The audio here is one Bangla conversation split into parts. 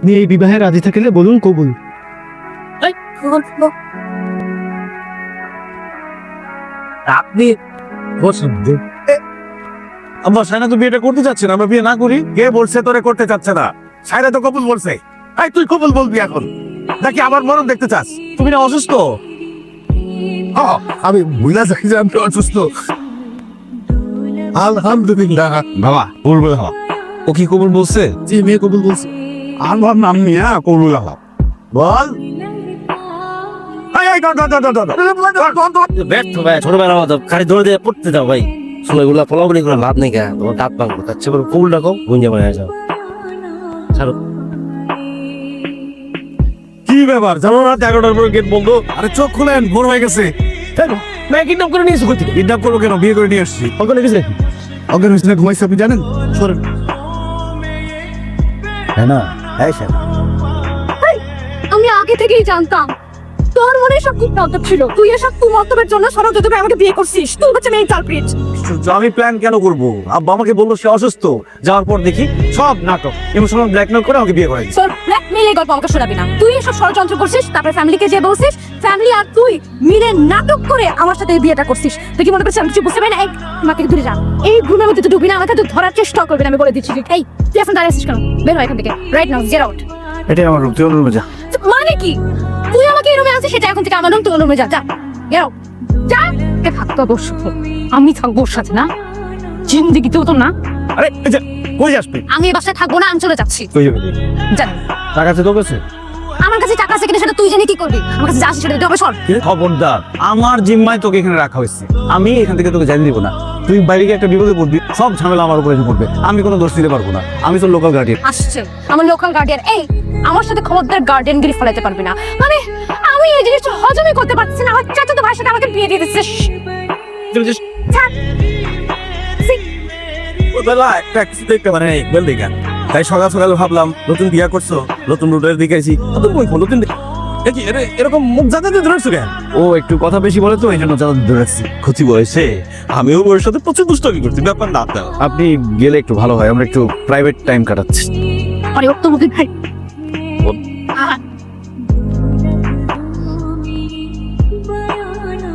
আপনি এই বিবাহে রাজি থাকলে বলুন কবুল। আপনি আমার সায়না তো বিয়েটা করতে চাচ্ছে না, আমরা বিয়ে না করি। কে বলছে তোরে করতে চাচ্ছে না? সায়না তো কবুল বলছে। এই তুই কবুল বলবি এখন নাকি আমার মরণ দেখতে চাস? তুমি না অসুস্থ? আমি বুঝলা যাই যে আমি অসুস্থ। আলহামদুলিল্লাহ বাবা বলবো। ও কি কবুল বলছে? জি, মেয়ে কবুল বলছে। আমার নাম নিয়ে কবুল বল। ব্যর্থ ভাই, ছোটবেলা মতো খালি দৌড়ে দিয়ে পড়তে দাও ভাই। সময়গুলা পলাবলি করে লাভ নেই, তোমার দাঁত ভাঙবো। তার চেয়ে কবুল ডাকো, গুঞ্জে মারা যাও। ছাড়ো। কি ব্যাপার? জানো না 11টার পরে গেট বন্ধ? আরে চোখ খুলেন, ভোর হয়ে গেছে। মেয়ে কিডন্যাপ করে নিয়েছো কোথা থেকে? কিডন্যাপ করবো কেন? বিয়ে করে নিয়ে আসছি। ওখানে গেছে নাকি? অজ্ঞান হয়েছিল, ঘুমাইছে, আপনি জানেন? সরেন। হ্যাঁ না, হ্যাঁ স্যার। আমি আগে থেকেই জানতাম তোর মনে সব খুব মতলব ছিল। তুই এসব কুমতলবের জন্য ষড়যন্ত্র করে আমাকে বিয়ে করছিস। তুই হচ্ছে মেইন কালপ্রিট। আমি প্ল্যান কেন করবো? আব্বা আমাকে বললো সে অসুস্থ। যাওয়ার পর দেখি সব নাটক, ইমোশনাল ব্ল্যাকমেল করে আমাকে বিয়ে করে দিচ্ছে। তোর ব্ল্যাকমেল এই গল্প আমাকে শোনাবি না। তুই এসব ষড়যন্ত্র করছিস, তারপরে ফ্যামিলিকে যে বলছিস, ফ্যামিলি আর তুই মিলে নাটক করে আমার সাথে এই বিয়েটা করছিস। তুই কি মনে করছিস আমি কিছু বুঝতে পারি না? এই আমাকে দূরে যা। এই ঘুমের মধ্যে তুই ডুবি না, আমাকে তুই ধরার চেষ্টা করবি না, আমি বলে দিচ্ছি। এই তুই এখন দাঁড়িয়ে আছিস কেন? বের হয় এখান থেকে রাইট নাও, গেট আউট। এটাই আমার রূপ, তুই ওর রুমে যা। মানে কি? তুই আমাকে এই রুমে আছিস, সেটা এখন থেকে আমার রুম, তোর রুমে যা। যা গেট আউট, যা। এ থাকতো তোর সাথে, আমি থাকবো ওর সাথে না? জিন্দেগিতেও তো না। আরে এই যে, কই যাস তুই? আমি এই বাসায় থাকবো না, আমি চলে যাচ্ছি। কই যাবি? জানি টাকা আছে তোর কাছে? আমার কাছে টাকা আছে কিনা সেটা তুই জানি কি করবি? আমার কাছে যা আছে সেটা দিতে হবে। সর। খবরদার, আমার জিম্মায় তোকে এখানে রাখা হয়েছে। আমি এখান থেকে তোকে জানিয়ে দিব না। তুই বাইরে গিয়ে একটা বিপদে পড়বি, সব ঝামেলা আমার উপরে এসে পড়বে। আমি কোনো দোষ দিতে পারবো না, আমি তো লোকাল গার্ডিয়ান। আসছে আমার লোকাল গার্ডিয়ান। এই আমার সাথে খবরদার গার্ডিয়ানগিরি ফলাতে পারবি না। মানে আমি এই জিনিসটা হজমই করতে পারছি না। আমার চাচাতো ভাইয়ের সাথে আমাকে বিয়ে দিয়ে দিচ্ছিস। ছাড়। বেলা একটা কিছু দেখতে মানে বেল দেখা। তাই সকাল সকাল ভাবলাম নতুন বিয়া করছো, নতুন রুটের দিকে আইছি, নতুন বই নতুন এরকম মুখ যাতে ধরেছো কেন? ও একটু কথা বেশি বলে তো, এই জন্য যাতে ধরেছি। ক্ষতি বয়সে আমিও ওর সাথে প্রচুর দুষ্টামি করছি, ব্যাপার না। আপনি গেলে একটু ভালো হয়, আমরা একটু প্রাইভেট টাইম কাটাচ্ছি। আরে ও তো মুখে ভাই।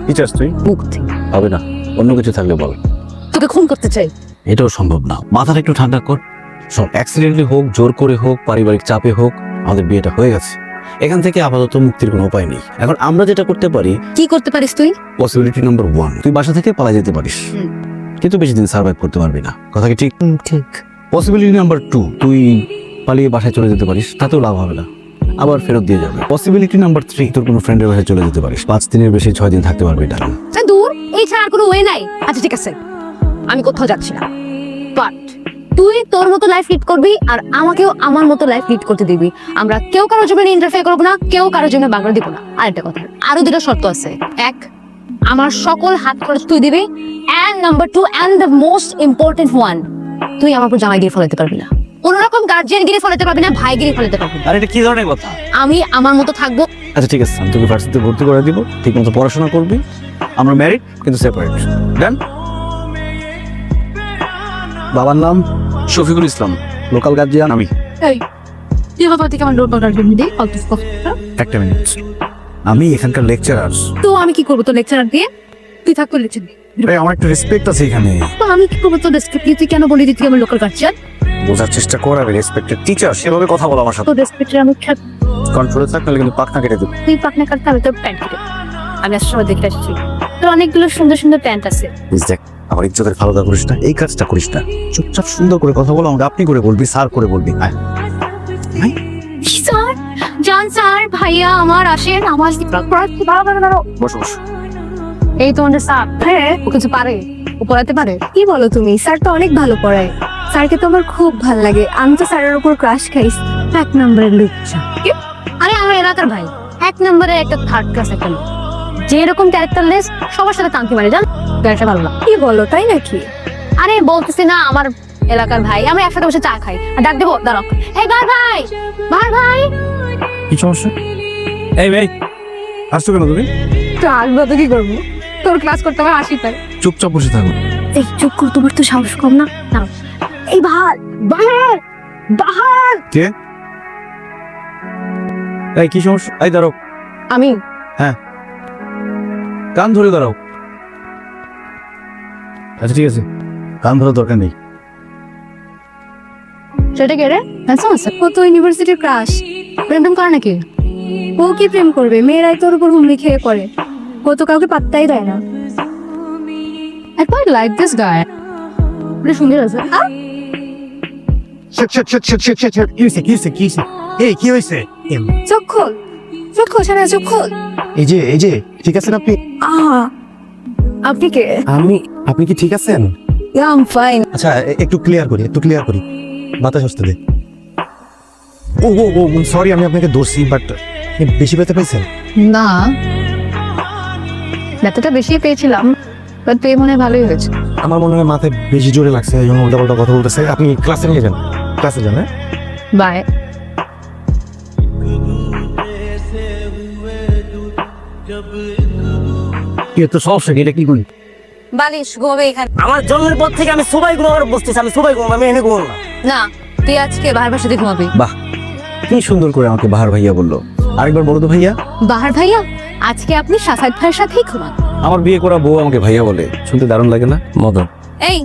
কি চাস তুই? মুক্তি। হবে না, অন্য কিছু থাকলে বল। তোকে খুন করতে চাই। এটাও সম্ভব না, মাথাটা একটু ঠান্ডা কর। সব অ্যাক্সিডেন্টলি হোক, জোর করে হোক, পারিবারিক চাপে হোক, আমাদের বিয়েটা হয়ে গেছে। এখান থেকে আপাতত মুক্তির কোনো উপায় নেই। এখন আমরা যেটা করতে পারি, কি করতে পারিস তুই? পসিবিলিটি নাম্বার 1, তুই বাসা থেকে পালিয়ে যেতে পারিস, কিন্তু বেশি দিন সার্ভাইভ করতে পারবি না। কথা কি ঠিক? ঠিক। পসিবিলিটি নাম্বার 2, তুই পালিয়ে বাসায় চলে যেতে পারিস, তাতেও লাভ হবে না, আবার ফেরত দিয়ে যাবে। পসিবিলিটি নাম্বার 3, তোর কোনো ফ্রেন্ডের বাসায় চলে যেতে পারিস, 5 দিনের বেশি 6 দিন থাকতে পারবি না। দূর, এই ছাড়া আর কোনো ওয়ে নাই। আচ্ছা ঠিক আছে, আমি কোথাও যাচ্ছি না, বাট তুই তোর মতো লাইফ লিড করবি আর আমাকেও আমার মতো লাইফ লিড করতে দিবি। আমরা কেউ কারোর জীবনে ইন্টারফেয়ার করবো না, কেউ কারোর জীবনে বাগড়া দিব না। আর একটা কথা, আরো 2টা শর্ত আছে। 1, আমার সকল হাত খরচ তুই দিবি, and number 2 and the most important one, তুই আমার উপর জামাইগিরি ফলাতে পারবি না, কোনো রকম গার্জিয়ানগিরি ফলাতে পারবি না, ভাইগিরি ফলাতে পারবি না। আর এটা কি ধরনের কথা? আমি আমার মতো থাকবো। আচ্ছা ঠিক আছে, আমি তোকে ভার্সিটিতে ভর্তি করে দিব, ঠিক মতো পড়াশোনা করবি। আমরা ম্যারিড কিন্তু সেপারেট। ডান? বাবার নাম শফিকুল ইসলাম, লোকাল গার্জিয়ান আমি। এই তুই বাবা থেকে আমার লোকাল গার্জিয়ান দিই অল্প কথা। একটা মিনিট, আমি এখানকার লেকচারার। তো আমি কি করবো তোর লেকচারার দিয়ে? তুই থাকতো লেকচার দিয়ে। আমার একটা রেসপেক্ট আছে এখানে। তো আমি কি করবো তোর রেসপেক্ট দিয়ে? তুই কেন বলি তুই আমার লোকাল গার্জিয়ান? বোঝার চেষ্টা কর, আমি রেসপেক্টেড টিচার, সেভাবে কথা বল আমার সাথে। তোর রেসপেক্টের আমি কন্ট্রোলে থাক, নাহলে কিন্তু পাখনা কেটে দেব। তুই পাকনা কাটতে আমি তোর প্যান্ট কেটে। আমি আসার সময় দেখে আসছি তোর অনেকগুলো সুন্দর সুন্দর প্যান্ট আছে। প্লিজ দেখ, আমার ইজ্জতের খাওয়া দাওয়া করিস না, এই কাজটা করিস না। চুপচাপ সুন্দর করে কথা বলো, আমাকে আপনি করে বলবি, স্যার করে বলবি। কি স্যার? জান স্যার, ভাইয়া আমার আসেন, আমার বসো বসো। এই তো আমাদের স্যার। হ্যাঁ, ও কিছু পারে, ও পড়াতে পারে। কি বলো তুমি? স্যার তো অনেক ভালো পড়ায়, স্যারকে তো আমার খুব ভালো লাগে। আমি তো স্যারের উপর ক্রাশ খাইস। 1 নম্বরের লুচ্চা। আরে আমার এলাকার ভাই, 1 নম্বরের একটা থার্ড ক্লাস একটা লোক, যে এরকম ক্যারেক্টারলেস, সবার সাথে টানতে পারে, জান ব্যবসা ভালো না। কি বলো, তাই নাকি? আরে বলতেছি না, আমার এলাকার ভাই, আমরা একসাথে বসে চা খাই। আর ডাক দেবো, দাঁড়াও, এই বার ভাই, বার ভাই। কি সমস্যা? এই ভাই, আসছো কেন তুমি? তো আসবো তো কি করবো? তোর ক্লাস করতে আমার হাসি পায়। চুপচাপ বসে থাকো। এই চুপ কর, তোমার তো সাহস কম না। এই ভাই, বাহার, বাহার। কে? এই কি সমস্যা? এই দাঁড়াও, আমি কান ধরে দাঁড়াও। আচ্ছা ঠিক আছে, কান ধরার দরকার নেই। সেটা কে রে? হ্যান্ডসাম আছে? ও তো ইউনিভার্সিটির ক্রাশ। প্রেম টেম করে নাকি? ও কি প্রেম করবে? মেয়েরাই তোর উপর হুমড়ি খেয়ে পড়ে। ও তো কাউকে পাত্তাই দেয় না। I quite like this guy. বড় সুন্দর আছে। কি হয়েছে? এই কি হয়েছে? চোখ খোল, চোখ খোল, সারা চোখ খোল। এই যে ঠিক আছেন আপনি? আপনি কে? আপনি কি ঠিক আছেন? I am fine. আচ্ছা একটু ক্লিয়ার করি বাতাস আসতে দে। ও সরি, আমি আপনাকে দোষী, বাট বেশি ব্যথা পাইছেন? না, ব্যথাটা বেশি পেয়েছিলাম, বাট পেয়ে মনে হয় ভালোই হয়েছে। আমার মনে হয় মাথায় বেশি জোরে লাগছে, এই জন্য উল্টাপাল্টা কথা বলতেছে। আপনি ক্লাসে নিয়ে যান, হ্যাঁ? বাই। কি তো সমস্যা কি? এটা কি করি? বালিশ ঘুমাবে এখানে। আমার জন্মের পর থেকে আমি সবাই ঘুমাবার বসতেছি, আমি সবাই ঘুমাবো, আমি এনে ঘুমাবো না। না, তুই আজকে বাহার বাসাতে ঘুমাবি। বাহ, কি সুন্দর করে আমাকে বাহার ভাইয়া বললো। আরেকবার বলো তো ভাইয়া। বাহার ভাইয়া, আজকে আপনি সাসাদ ভাইয়ের সাথেই ঘুমান। আমার বিয়ে করা বউ আমাকে ভাইয়া বলে, শুনতে দারুণ লাগে না? মদন, এই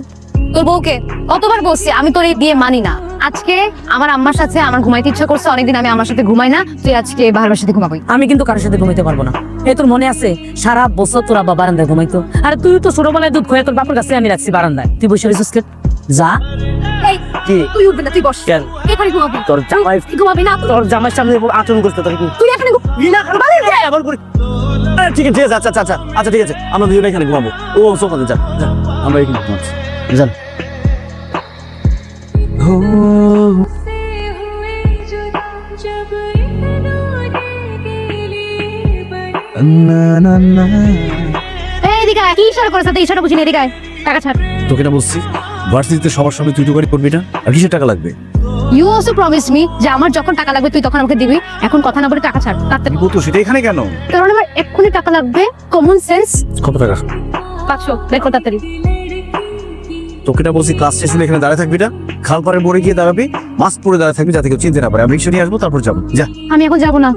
তোর বউকে কতবার বলছি আমি তোর এই বিয়ে মানি না। আজকে আমার আম্মার সাথে আমার ঘুমাইতে ইচ্ছা করছে, অনেকদিন আমি আমার সাথে ঘুমাই না, তুই আজকে বাহার বাসাতে ঘুমাবি। আমি কিন্তু কারোর সাথে ঘুমাইতে পারবো না। এই তোর মনে আছে সারা বছর তোর আব্বা বারান্দায় ঘুমাইতো, আর তুই তো ছোটবেলায় দুধ খোয়া তোর বাপের কাছে আমি রাখছি বারান্দায়, তুই বসে রয়েছিস কেন? যা। এই তুই উঠবি না, তুই বস। কেন? এখানে ঘুমাবি। তোর জামাই, তুই ঘুমাবি না? তোর জামাইয়ের সামনে আচরণ করতে তোর কি? তুই এখানে আবার করি। ঠিক আছে, আচ্ছা ঠিক আছে, আমরা দুজনে এখানে ঘুমাবো। ও সোফাতে যা, আমরা এখানে ঘুমাচ্ছি, যান। এদিকে আয়। কি ইশারা করেছ? তুই ইশারা বুঝিনি, এদিকে আয়। টাকা ছাড়। তোকে না বলছি ভার্সিটিতে সবার সামনে তুই টুকারি করবি না, আর কিসের টাকা লাগবে? ইউ অলসো প্রমিস মি যে আমার যখন টাকা লাগবে তুই তখন আমাকে দিবি। এখন কথা না বলে টাকা ছাড় তাড়াতাড়ি। তো সেটা এখানে কেন? কারণ আমার এক্ষুনি টাকা লাগবে। Common sense. কত টাকা? 500 দেখো তাড়াতাড়ি। তোকে না বলছি ক্লাস শেষ হলে এখানে দাঁড়িয়ে থাকবি না, খালপাড়ে মোড়ে গিয়ে দাঁড়াবি, মাস্ক পরে দাঁড়িয়ে থাকবি যাতে কেউ চিনতে না পারে। আমি রিক্সা নিয়ে আসবো, তারপর যাবো। যা। আমি এখন যাবো না,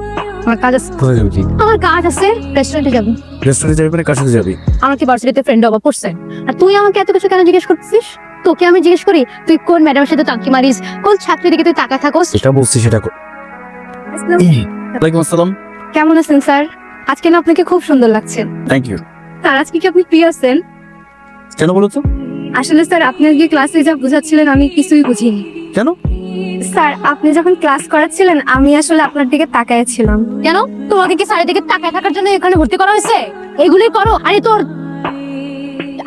আমার কাজ আছে। কোথায় যাবি? আমার কাজ আছে, রেস্টুরেন্টে যাবো। রেস্টুরেন্টে যাবি মানে কার সাথে যাবি? আমার কি ভার্সিটিতে ফ্রেন্ড অভাব পড়ছে? আর তুই আমাকে এত কিছু কেন জিজ্ঞেস করছিস? তোকে আমি জিজ্ঞেস করি তুই কোন ম্যাডামের সাথে টাঙ্কি মারিস, কোন ছাত্রীর দিকে তুই তাকায় থাকোস? সেটা বলছি, সেটা কর। ওয়ালাইকুম আসসালাম। কেমন আছেন স্যার? আজকে না আপনাকে খুব সুন্দর লাগছে। Thank you. স্যার আজকে কি আপনি ফ্রি আছেন? কেন বলো তো? আসলে স্যার আপনি আজকে ক্লাসে যা বুঝাচ্ছিলেন আমি কিছুই বুঝিনি। কেন? স্যার আপনি যখন ক্লাস করাচ্ছিলেন আমি আসলে আপনার দিকে তাকাইছিলাম। কেন? তোমাকে কি স্যারের দিকে তাকায় থাকার জন্য এখানে ভর্তি করা হয়েছে? এগুলোই করো। আরে তোর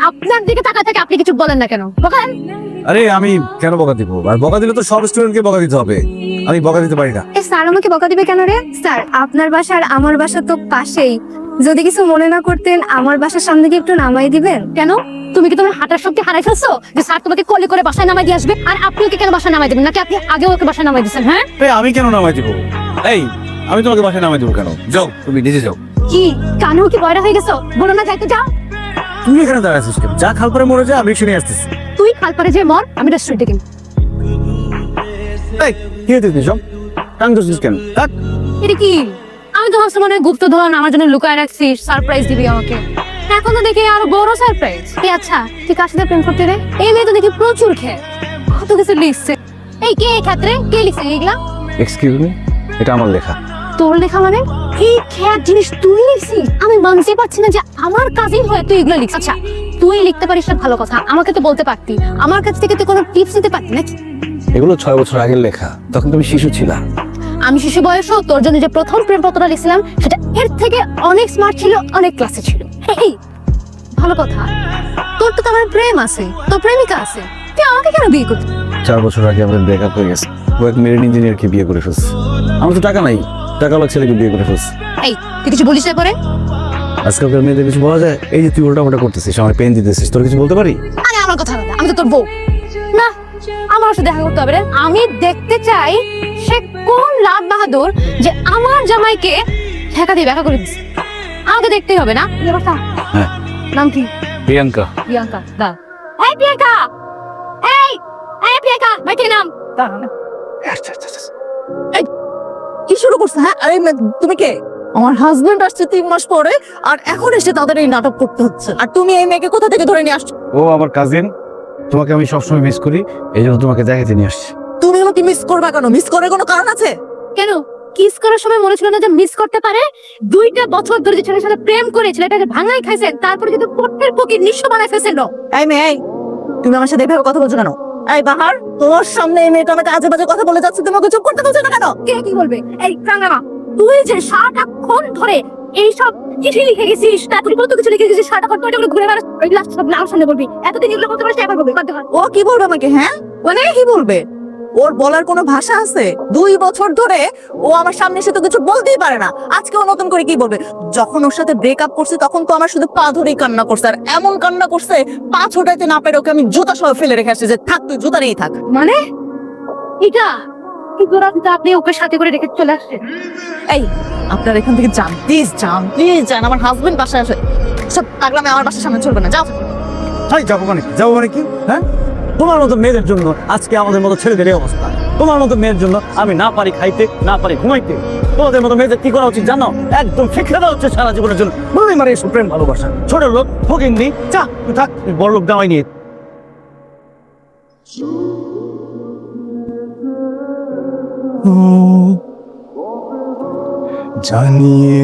আপনার দিকে তাকায় থাকে, আপনি কিছু বলেন না কেন? বলেন। আরে আমি কেন বকা দিব? আর বকা দিলে তো সব স্টুডেন্টকে বকা দিতে হবে, আমি বকা দিতে পারি না। এ স্যার আমাকে বকা দিবে কেন রে? স্যার আপনার বাসা আর আমার বাসা তো পাশেই, যদি কিছু মনে না করতেন আমার বাসার সামনে কি একটু নামাই দিবেন? কেন? তুমি কি তোমার হাঁটার শক্তি হারাই ফেলছো যে স্যার তোমাকে কোলে করে বাসায় নামাই দিয়ে আসবে? আর আপনি ওকে কেন বাসায় নামাই দেবেন? নাকি আপনি আগেও ওকে বাসায় নামাই দিয়েছেন? হ্যাঁ, আমি কেন নামাই দিব? এই আমি তোমাকে বাসায় নামাই দেবো কেন? যাও, তুমি নিজে যাও। কি কানেও কি বয়রা হয়ে গেছো? বলো না যাইতে, যাও। তুমি এখানে দাঁড়ায় আছিস কেন? যা খালপাড়ে মরে যা, আমি রিক্সা নিয়ে আসতেছি। তুই খালপাড়ে যে মর, আমি রেস্টুরেন্টে কিন। এই কি হইতেছিস সব? টাং ধরছিস কেন? থাক। এটা কি? আমি তো ভাবছি মনে হয় গুপ্তধন আমার জন্য লুকায় রাখছিস, সারপ্রাইজ দিবি আমাকে। এখন তো দেখি আরো বড় সারপ্রাইজ। এই আচ্ছা, তুই কার সাথে প্রেম করতে রে? এই মেয়ে তো দেখি প্রচুর খেয়ে কত কিছু লিখছে। এই কে ক্ষেত্রে কে লিখছে এগুলা? এক্সকিউজ মি, এটা আমার লেখা। তোর লেখা মানে? এই খেয়ার জিনিস তুই লিখছিস? আমি মানতে পারছি না যে আমার কাজিন হয়ে তুই এগুলো লিখছিস। আচ্ছা তুই লিখতে পারিস না ভালো কথা, আমাকে তো বলতে পারতি, আমার কাছ থেকে তুই কোনো টিপস নিতে পারতি নাকি? এগুলো 6 বছর আগের লেখা, তখন তুমি শিশু ছিলা। আমি শিশু বয়সও তোর জন্য যে প্রথম প্রেমপত্রটা লিখছিলাম সেটা এর থেকে অনেক স্মার্ট ছিল, অনেক ক্লাসে ছিল। এই ভালো কথা, তোর তো আমার প্রেম আছে, তোর প্রেমিকা আছে, তুই আমাকে কেন বিয়ে করছিস? 4 বছর আগে আমাদের ব্রেকআপ হয়ে গেছে। ও এক মেরিন ইঞ্জিনিয়ারকে বিয়ে করে ফেলছে। আমার তো টাকা নাই, টাকাওয়ালা ছেলেকে বিয়ে করে ফেলছে। এই তুই কিছু বলিস না পরে? আজকালকার মেয়েদের কিছু বলা যায়? এই যে তুই উল্টাপাল্টা করতেছিস, আমার পেন দিতেছিস, তোর কিছু বলতে পারি? আরে আমার কথা আলাদা, আমি তো তোর বউ না, আমার সাথে দেখা করতে হবে রে। আমি দেখতে চাই সে কোন লাট বাহাদুর যে আমার জামাইকে ঠেকা দিয়ে দেখা করে দিচ্ছে। আমাকে দেখতেই হবে না? এই কথা। হ্যাঁ। নাম কি? প্রিয়াঙ্কা। প্রিয়াঙ্কা দা। এই প্রিয়াঙ্কা, এই এই প্রিয়াঙ্কা, বাইকে নাম দা। এই কি শুরু করছে? হ্যাঁ, আরে তুমি কে? আমার হাজবেন্ড আসছে 3 মাস পরে, আর এখন এসে তাদের এই নাটক করতে হচ্ছে। আর তুমি এই মেয়েকে কোথা থেকে ধরে নিয়ে আসছো? ও আমার কাজিন, তোমাকে আমি সবসময় মিস করি, এই জন্য তোমাকে দেখাতে নিয়ে আসছি। তুমি আমাকে মিস করবা কেন? মিস করার কোনো কারণ আছে? কেন কিস করার সময় মনে ছিল না যে মিস করতে পারে? 2টা বছর ধরে যে ছেলের সাথে প্রেম করে ছেলেটাকে ভাঙাই খাইছেন, তারপরে কিন্তু পটের পকির নিঃস্ব বানাই ফেলছিল। এই মেয়ে, এই, তুমি আমার সাথে এভাবে কথা বলছো কেন? এই বাহার, তোমার সামনে এই মেয়েটা আমাকে আজে বাজে কথা বলে যাচ্ছে, তোমাকে চুপ করতে বলছো না কেন? কে কি বলবে? এই রাঙ্গামা, তুই যে সারাক্ষণ ধরে এইসব চিঠি লিখে গেছিস, তারপরে কত কিছু লিখে গেছিস, সারাক্ষণ তুই এগুলো ঘুরে বেড়াস, ওইগুলো সব নাম সামনে বলবি। এতদিন এগুলো বলতে পারছিস, এবার বলবি। ও কি বলবে আমাকে? হ্যাঁ, মানে কি বলবে? ওর বলার কোনো ভাষা আছে? 2 বছর ধরে ও আমার সামনে এসে তো কিছু বলতেই পারে না, আজকে ও নতুন করে কি বলবে? যখন ওর সাথে ব্রেকআপ করছে তখন তো আমার শুধু পা ধরেই কান্না করছে, আর এমন কান্না করছে পা ছোটাইতে না পেরে ওকে আমি জুতা সহ ফেলে রেখে আসছি যে থাক তুই জুতা নিয়েই থাক। মানে এটা কি তোরা কিন্তু আপনি ওকে সাথে করে রেখে চলে আসছেন? এই, আপনার এখান থেকে যান প্লিজ, যান, আমার হাজবেন্ড বাসায় আসে। সব পাগলামে আমার বাসার সামনে চলবে না, যাও। তাই যাবো মানে কি? হ্যাঁ, তোমার মতো মেয়েদের জন্য আজকে আমাদের মতো ছেলেদের এই অবস্থা। তোমার মতো মেয়ের জন্য আমি না পারি খাইতে, না পারি ঘুমাইতে। তোমাদের মতো মেয়েদের কি করা উচিত জানো? একদম শিক্ষা দেওয়া হচ্ছে সারা জীবনের জন্য। বলে মারে এসব প্রেম ভালোবাসা। ছোট লোক ফকিন্নি, চা তুই থাক, তুই বড় লোক জামাই নিয়ে। জানিয়ে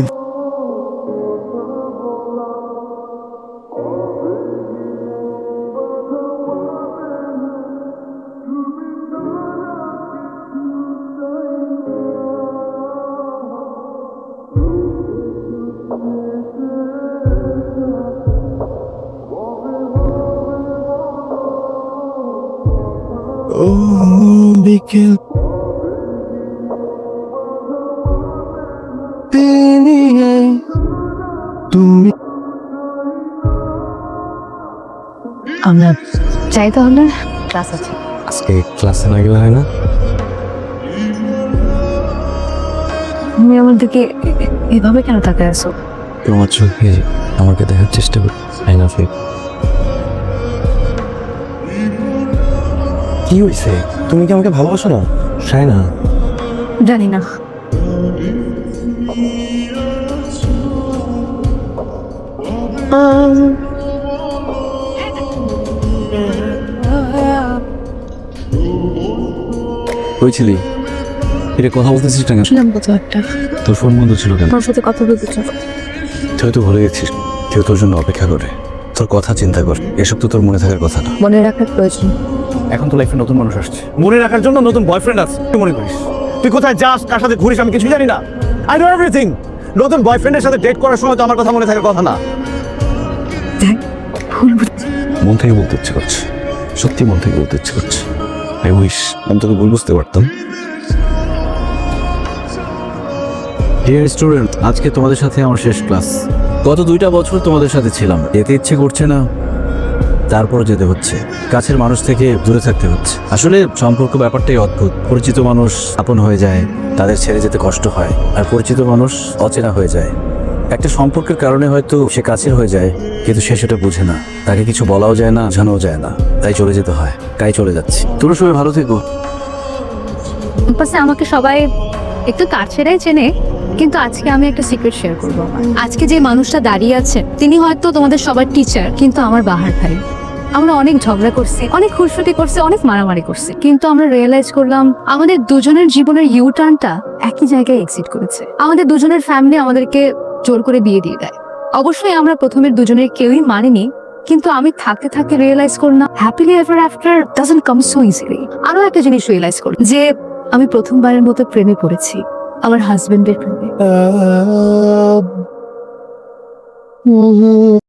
ও বিকেল তুমি আমরা যাই তাহলে, ক্লাস আছে। আজকে ক্লাসে না গেলে হয় না? তুমি আমার দিকে এভাবে কেন তাকায় আছো? তোমার চোখে আমাকে দেখার চেষ্টা করি, আই না ফেক। কি হয়েছে? তুমি কি আমাকে ভালোবাসো না? শায়না, জানি না। কইছিলি এটা কথা বলতেছিস না কেন? শুনলাম কত একটা, তোর ফোন বন্ধ ছিল কেন? তোমার সাথে কথা বলতে চাও। তুই তো ভুলে গেছিস কেউ তোর জন্য অপেক্ষা করে। তোর কথা চিন্তা কর, এসব তো তোর মনে থাকার কথা না। মনে রাখার প্রয়োজন। এখন তো লাইফে নতুন মানুষ আসছে, মনে রাখার জন্য নতুন বয়ফ্রেন্ড আছে। তুই মনে করিস তুই কোথায় যাস, কার সাথে ঘুরিস আমি কিছু জানি না? I know everything. নতুন বয়ফ্রেন্ডের সাথে ডেট করার সময় তো আমার কথা মনে থাকার কথা না। মন থেকে বলতে ইচ্ছে করছে, সত্যি মন থেকে বলতে ইচ্ছে করছে। আই উইশ আমি তোকে ভুল বুঝতে পারতাম। ডিয়ার স্টুডেন্ট, আজকে তোমাদের সাথে আমার শেষ ক্লাস। গত 2টা বছর তোমাদের সাথে ছিলাম, যেতে ইচ্ছে করছে না, তারপরও যেতে হচ্ছে। কাছের মানুষ থেকে দূরে থাকতে হচ্ছে। আসলে সম্পর্ক ব্যাপারটাই অদ্ভুত। পরিচিত মানুষ আপন হয়ে যায়, তাদের ছেড়ে যেতে কষ্ট হয়, আর পরিচিত মানুষ অচেনা হয়ে যায়। একটা সম্পর্কের কারণে হয়তো সে কাছের হয়ে যায়, কিন্তু সে সেটা বুঝে না, তাকে কিছু বলাও যায় না, জানাও যায় না, তাই চলে যেতে হয়। তাই চলে যাচ্ছি। তোমরা সবাই ভালো থেকো। ক্যাম্পাসে আমাকে সবাই একটু কাছেরাই চেনে, কিন্তু আজকে আমি একটা সিক্রেট শেয়ার করবো। আজকে যে মানুষটা দাঁড়িয়ে আছে তিনি হয়তো তোমাদের সবার টিচার, কিন্তু আমার বাহার ভাই। আমরা অনেক ঝগড়া করছি, অনেক খুনসুটি করছি, অনেক মারামারি করছি, কিন্তু আমরা রিয়েলাইজ করলাম আমাদের দুজনের জীবনের ইউ টার্নটা একই জায়গায় এক্সিট করেছে। আমাদের দুজনের ফ্যামিলি আমাদেরকে জোর করে বিয়ে দিয়ে দেয়। অবশ্যই আমরা প্রথমের দুজনের কেউই মানিনি, কিন্তু আমি থাকতে থাকতে রিয়েলাইজ করলাম happily ever after doesn't come so easily. আরো একটা জিনিস রিয়েলাইজ করলাম যে আমি প্রথমবারের মতো প্রেমে পড়েছি, আমার হাজবেন্ডের প্রেমে।